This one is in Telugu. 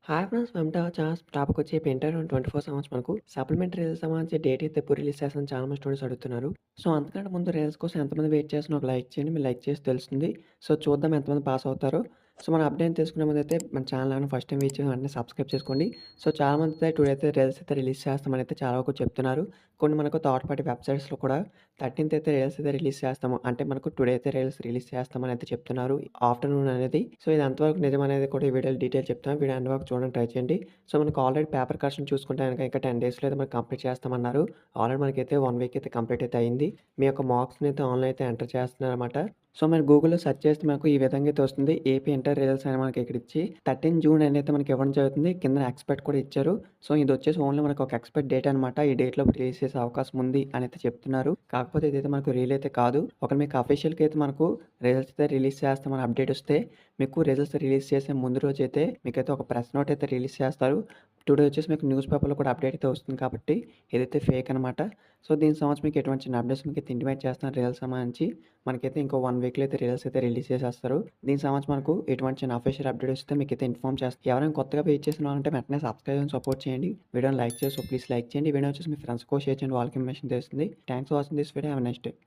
Hi friends! Welcome to our channel. టాపికొచ్చి ఇప్పుడు ఇంటర్ 24 సంవత్సరం మనకు సప్లిమెంటరీ రిజల్ట్స్ సంబంధించి డేట్ అయితే ఎప్పుడు రిలీజ్ చేస్తారని చాలా మంది స్టూడెంట్స్ అడుగుతున్నారు. సో, అంతకంటే ముందు రిజల్ట్స్ కోసం ఎంతమంది వెయిట్ చేస్తున్నారో ఒక లైక్ చేయండి. మీరు లైక్ చేస్తే తెలుస్తుంది. సో, చూద్దాం ఎంతమంది పాస్ అవుతారో. సో, మన అప్డేట్ తెలుసుకునే ముందైతే మన ఛానల్ ఏమైనా ఫస్ట్ టైం విజిట్ చేసిన వెంటనే సబ్స్క్రైబ్ చేసుకోండి. సో, చాలామంది అయితే టుడే అయితే రిజల్ట్స్ అయితే రిలీజ్ చేస్తామని అయితే చాలా వరకు చెప్తున్నారు. కొన్ని మనకు థర్డ్ పార్టీ వెబ్‌సైట్స్‌లో కూడా 13థ్ అయితే రిజల్ట్స్ అయితే రిలీజ్ చేస్తాము. అంటే మనకు టుడే అయితే రిజల్ట్స్ రిలీజ్ చేస్తామని అయితే చెప్తున్నారు. ఆఫ్టర్‌నూన్ అనేది. సో, ఇది ఎంతవరకు నిజమనేది కూడా ఈ వీడియోలో డీటెయిల్ చెప్తాను. వీడియో ఎండ్ వరకు చూడడానికి ట్రై చేయండి. సో, మనకు ఆల్రెడీ పేపర్ కరెక్షన్ చూసుకుంటే గనక ఇంకా 10 డేస్‌లో అయితే మనకు కంప్లీట్ చేస్తామన్నారు. ఆల్రెడీ మనకైతే 1 వీక్ అయితే కంప్లీట్ అయితే అయింది. మీ యొక్క మార్క్స్‌ని అయితే ఆన్‌లైన్ అయితే ఎంటర్ చేస్తున్నారన్నమాట. సో, మీరు గూగుల్‌లో సెర్చ్ చేస్తే మనకు ఈ విధంగా అయితే వస్తుంది. ఏపీ ఇంటర్ రిజల్ట్స్ అని మనకి ఇక్కడ ఇచ్చి 13 జూన్ అని అయితే మనకి ఇవ్వడం జరుగుతుంది. కిందన ఎక్స్‌పెక్ట్ కూడా ఇచ్చారు. సో, ఇదొచ్చేసి ఓన్లీ మనకు ఒక ఎక్స్‌పెక్ట్ డేట్ అనమాట. ఈ డేట్‌లో రిలీజ్ చేసే అవకాశం ఉంది అని అయితే చెప్తున్నారు. కాకపోతే ఇదైతే మనకు రియల్ అయితే కాదు. ఒకవేళ మీకు అఫీషియల్‌గా అయితే మనకు రిజల్ట్స్ అయితే రిలీజ్ చేస్తామని అప్డేట్ వస్తే మీకు రిజల్ట్స్ రిలీజ్ చేసే ముందు రోజైతే మీకైతే ఒక ప్రెస్ నోట్ అయితే రిలీజ్ చేస్తారు. టుడే వచ్చేసి మీకు న్యూస్ పేపర్‌లో కూడా అప్డేట్ అయితే వస్తుంది కాబట్టి ఇదైతే ఫేక్ అనమాట. సో, దీనికి సంబంధించి మీకు ఎటువంటి చిన్న అప్డేట్స్ మీకైతే ఇంటిమేట్ చేస్తున్నారు రిజల్ట్స్ సంబంధించి. మనకైతే ఇంకో 1 వీక్‌లో అయితే రిజల్ట్స్ అయితే రిలీజ్ చేసేస్తారు. దీనికి సంబంధించి మనకు ఎటువంటి చిన్న అఫీషియల్ అప్డేట్ వస్తే మీకైతే ఇన్ఫార్మ్ చేస్తాం. ఎవరైనా కొత్తగా వెయిట్ చేసిన వాళ్ళుంటే వెంటనే సబ్స్క్రైబ్ అండ్ సపోర్ట్ చేయండి. వీడియోని లైక్ చేసి సో, ప్లీజ్ లైక్ చేయండి. ఈ వీడియో వచ్చేసి మీ ఫ్రెండ్స్‌కి షేర్ చేయండి. వాళ్ళకి ఇన్ఫర్మేషన్ తెలుస్తుంది. Thanks for watching this video. Have a nice day.